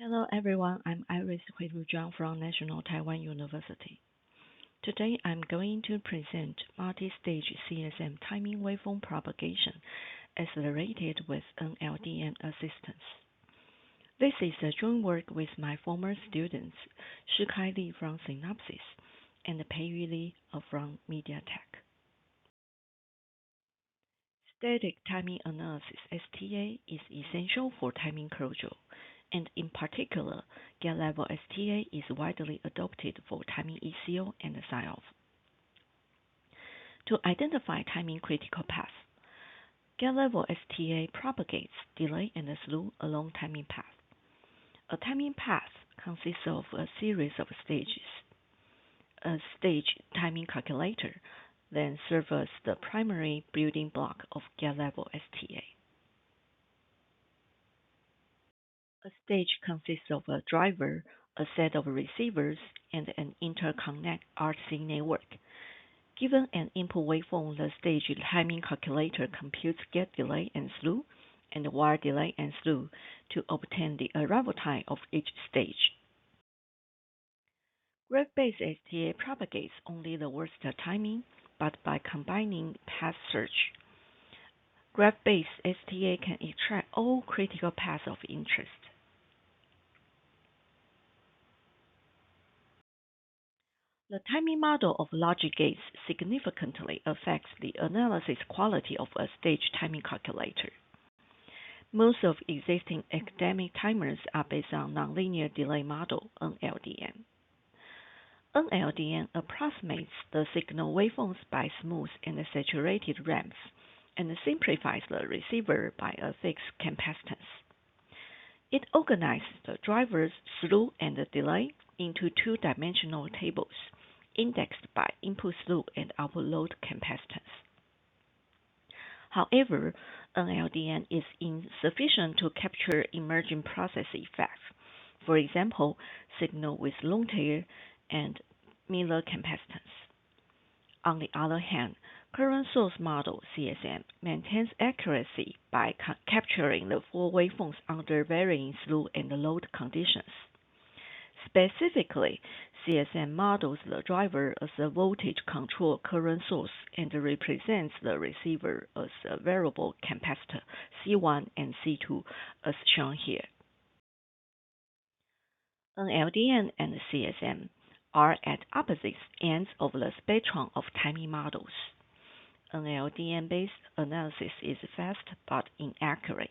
Hello everyone, I'm Hui-Ru Jiang from National Taiwan University. Today I'm going to present multi-stage CSM timing waveform propagation accelerated with NLDN assistance. This is a joint work with my former students Shikai Li from Synopsys and Pei-Yu Li from MediaTek. Static timing analysis (STA) is essential for timing closure, and in particular, gate-level STA is widely adopted for timing ECO and sign-off. To identify timing critical path, gate-level STA propagates delay and slew along timing path. A timing path consists of a series of stages. A stage timing calculator then serves as the primary building block of gate-level STA. A stage consists of a driver, a set of receivers, and an interconnect RC network. Given an input waveform, the stage timing calculator computes gate delay and slew, and wire delay and slew to obtain the arrival time of each stage. Graph-based STA propagates only the worst timing, but by combining path search, graph-based STA can extract all critical paths of interest. The timing model of logic gates significantly affects the analysis quality of a stage timing calculator. Most of existing academic timers are based on nonlinear delay model, NLDN. NLDN approximates the signal waveforms by smooth and saturated ramps and simplifies the receiver by a fixed capacitance. It organizes the drivers, slew, and delay into two-dimensional tables, indexed by input slew and output load capacitance. However, NLDN is insufficient to capture emerging process effects, for example, signal with long tail and Miller capacitance. On the other hand, current source model CSM maintains accuracy by capturing the full waveforms under varying slew and load conditions. Specifically, CSM models the driver as a voltage control current source and represents the receiver as a variable capacitor C1 and C2 as shown here. NLDN and CSM are at opposite ends of the spectrum of timing models. NLDN-based analysis is fast but inaccurate,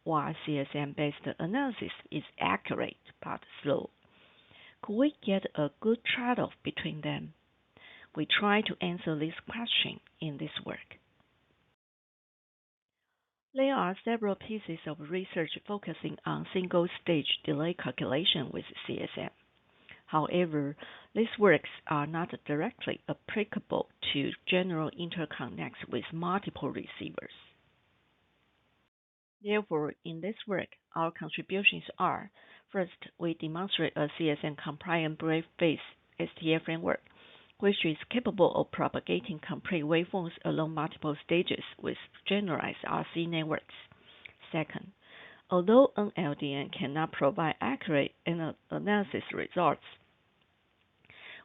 while CSM-based analysis is accurate but slow. Could we get a good trade-off between them? We try to answer this question in this work. There are several pieces of research focusing on single-stage delay calculation with CSM. However, these works are not directly applicable to general interconnects with multiple receivers. Therefore, in this work, our contributions are: first, we demonstrate a CSM-compliant graph-based STA framework, which is capable of propagating complete waveforms along multiple stages with generalized RC networks. Second, although NLDN cannot provide accurate analysis results,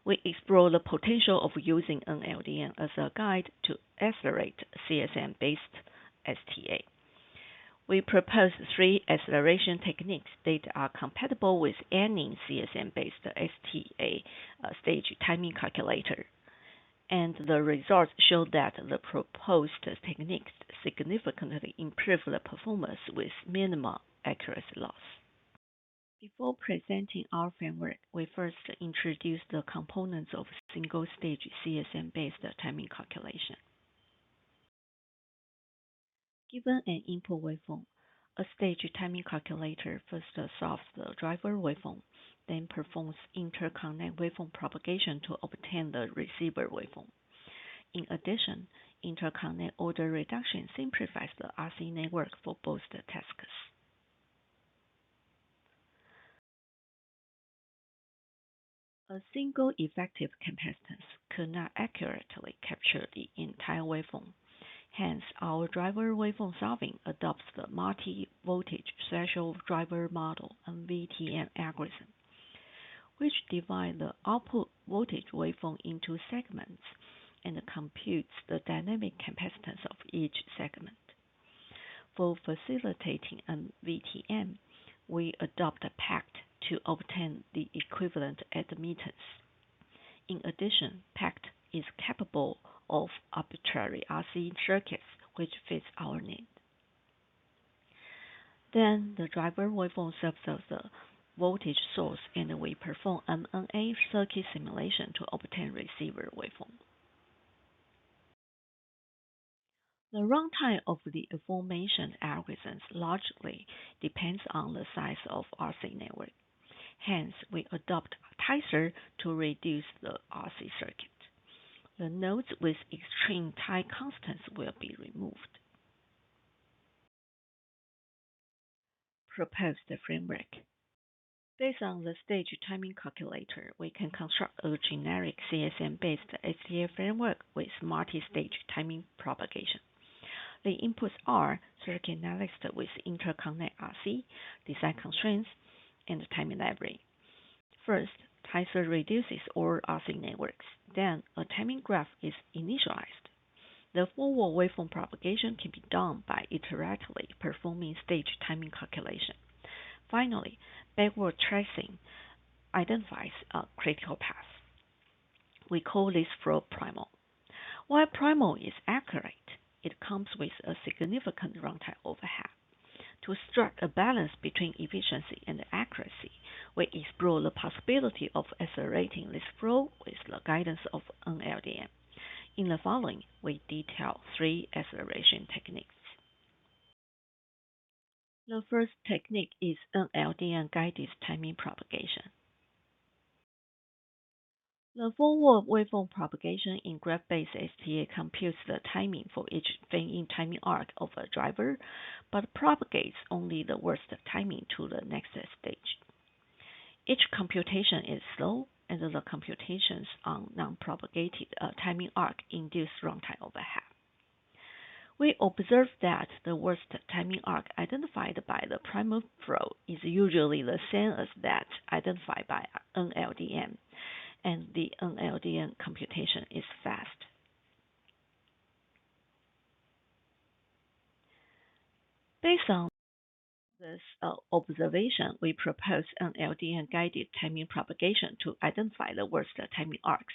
we explore the potential of using NLDN as a guide to accelerate CSM-based STA. We propose three acceleration techniques that are compatible with any CSM-based STA stage timing calculator, and the results show that the proposed techniques significantly improve the performance with minimal accuracy loss. Before presenting our framework, we first introduce the components of single-stage CSM-based timing calculation. Given an input waveform, a stage timing calculator first solves the driver waveform, then performs interconnect waveform propagation to obtain the receiver waveform. In addition, interconnect order reduction simplifies the RC network for both the tasks. A single effective capacitance could not accurately capture the entire waveform. Hence, our driver waveform solving adopts the multi-voltage threshold driver model (MVTM) algorithm, which divides the output voltage waveform into segments and computes the dynamic capacitance of each segment. For facilitating MVTM, we adopt a pact to obtain the equivalent admittance. In addition, pact is capable of arbitrary RC circuits which fits our need. Then the driver waveform serves as the voltage source and we perform MNA circuit simulation to obtain receiver waveform. The runtime of the aforementioned algorithms largely depends on the size of RC network. Hence, we adopt Tizer to reduce the RC circuit. The nodes with extreme time constants will be removed. Proposed framework. Based on the stage timing calculator, we can construct a generic CSM-based STA framework with multi-stage timing propagation. The inputs are circuit analysis with interconnect RC, design constraints, and timing library. First, Tizer reduces all RC networks. Then, a timing graph is initialized. The forward waveform propagation can be done by iteratively performing stage timing calculation. Finally, backward tracing identifies a critical path. We call this flow primal. While primal is accurate, it comes with a significant runtime overhead. To strike a balance between efficiency and accuracy, we explore the possibility of accelerating this flow with the guidance of NLDM. In the following, we detail 3 acceleration techniques. The first technique is NLDM-guided timing propagation. The forward waveform propagation in graph-based STA computes the timing for each fan-in timing arc of a driver, but propagates only the worst timing to the next stage. Each computation is slow, and the computations on non-propagated timing arc induce runtime overhead. We observe that the worst timing arc identified by the primal flow is usually the same as that identified by NLDM, and the NLDM computation is fast. Based on this observation, we propose NLDM-guided timing propagation to identify the worst timing arcs.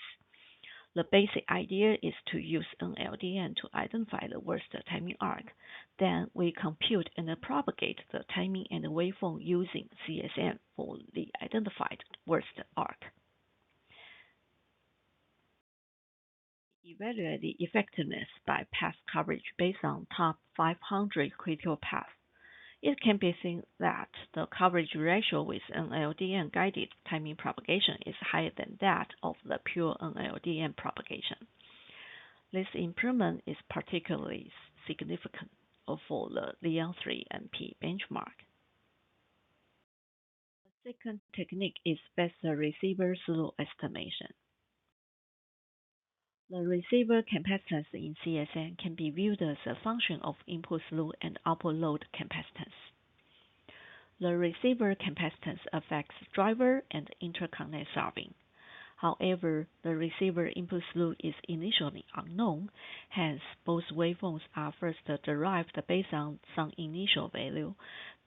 The basic idea is to use NLDM to identify the worst timing arc. Then we compute and propagate the timing and waveform using CSM for the identified worst arc. Evaluate the effectiveness by path coverage based on top 500 critical paths. It can be seen that the coverage ratio with NLDM-guided timing propagation is higher than that of the pure NLDM propagation. This improvement is particularly significant for the Jiang 3MP benchmark. The second technique is best receiver slew estimation. The receiver capacitance in CSM can be viewed as a function of input slew and output load capacitance. The receiver capacitance affects driver and interconnect solving. However, the receiver input slew is initially unknown, hence both waveforms are first derived based on some initial value,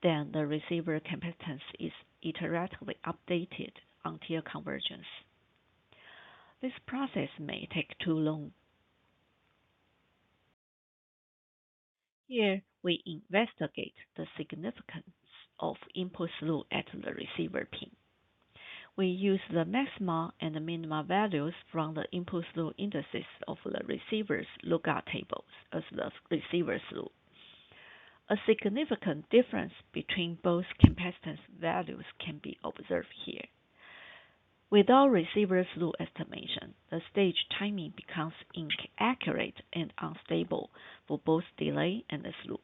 then the receiver capacitance is iteratively updated until convergence. This process may take too long. Here, we investigate the significance of input slew at the receiver pin. We use the maxima and minima values from the input slew indices of the receiver's lookup tables as the receiver slew. A significant difference between both capacitance values can be observed here. Without receiver slew estimation, the stage timing becomes inaccurate and unstable for both delay and slew.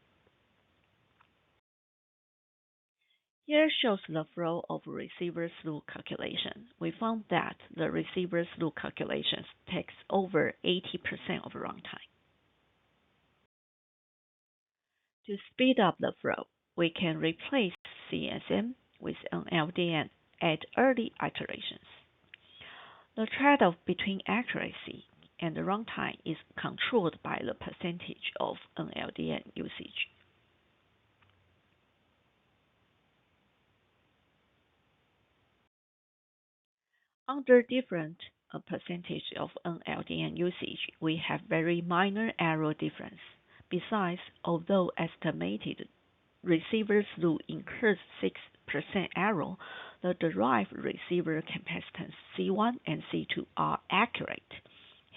Here shows the flow of receiver slew calculation. We found that the receiver slew calculations takes over 80% of runtime. To speed up the flow, we can replace CSM with an LDN at early iterations. The trade-off between accuracy and runtime is controlled by the percentage of NLDN usage. Under different percentage of NLDN usage, we have very minor error difference. Besides, although estimated receiver through incurs 6% error, the derived receiver capacitance C1 and C2 are accurate.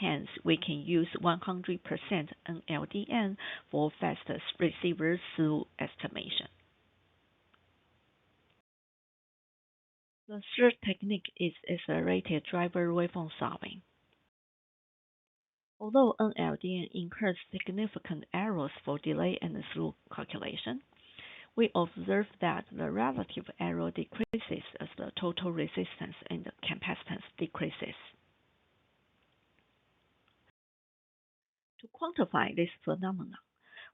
Hence, we can use 100% NLDN for fastest receiver through estimation. The third technique is accelerated driver waveform solving. Although NLDN incurs significant errors for delay and through calculation, we observe that the relative error decreases as the total resistance and the capacitance decreases. To quantify this phenomenon,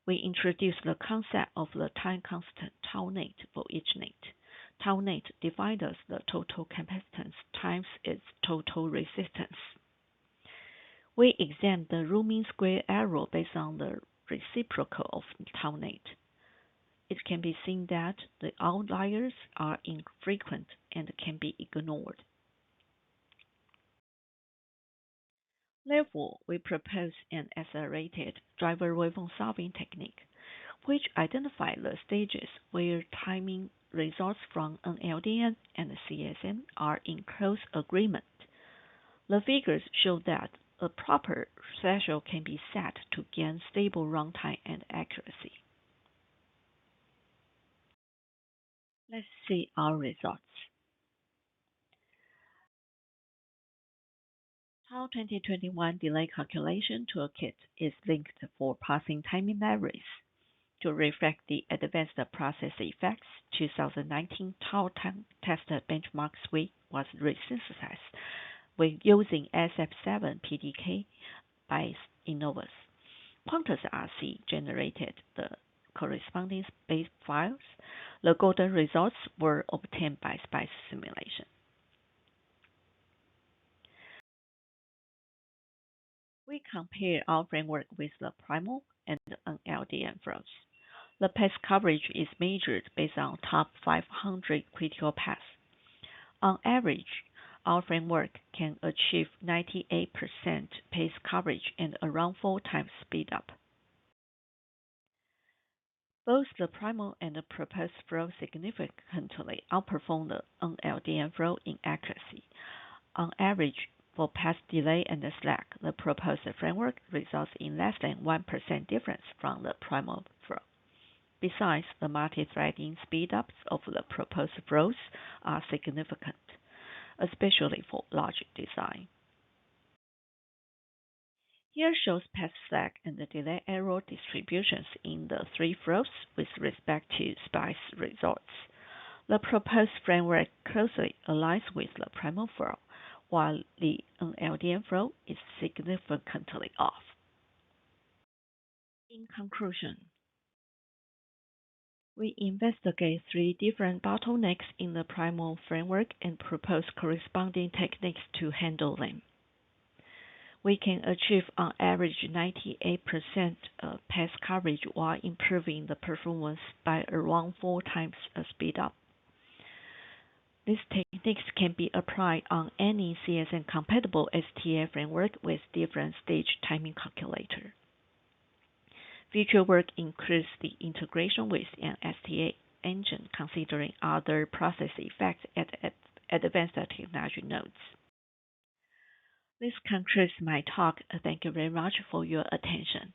we introduce the concept of the time constant tau net for each net. Tau net defined as the total capacitance times its total resistance. We examine the root mean square error based on the reciprocal of tau net. It can be seen that the outliers are infrequent and can be ignored. Therefore, we propose an accelerated driver waveform solving technique, which identifies the stages where timing results from an LDN and CSM are in close agreement. The figures show that a proper threshold can be set to gain stable runtime and accuracy. Let's see our results. Tau 2021 delay calculation toolkit is linked for passing timing libraries. To reflect the advanced process effects, 2019 Tau test benchmark suite was resynthesized with using SF7 PDK by Innovus. Qantas RC generated the corresponding space files. The golden results were obtained by SPICE simulation. We compare our framework with the primal and LDN flows. The path coverage is measured based on top 500 critical paths. On average, our framework can achieve 98% path coverage and around 4 times speed up. Both the primal and the proposed flow significantly outperform the NLDN flow in accuracy. On average, for path delay and slack, the proposed framework results in less than 1% difference from the primal flow. Besides, the multi-threading speedups of the proposed flows are significant, especially for logic design. Here shows path slack and the delay error distributions in the 3 flows with respect to SPICE results. The proposed framework closely aligns with the primal flow, while the NLDN flow is significantly off. In conclusion, we investigate 3 different bottlenecks in the primal framework and propose corresponding techniques to handle them. We can achieve on average 98% path coverage while improving the performance by around 4 times speed up. These techniques can be applied on any CSM-compatible STA framework with different stage timing calculator. Future work includes the integration with an STA engine considering other process effects at advanced technology nodes. This concludes my talk. Thank you very much for your attention.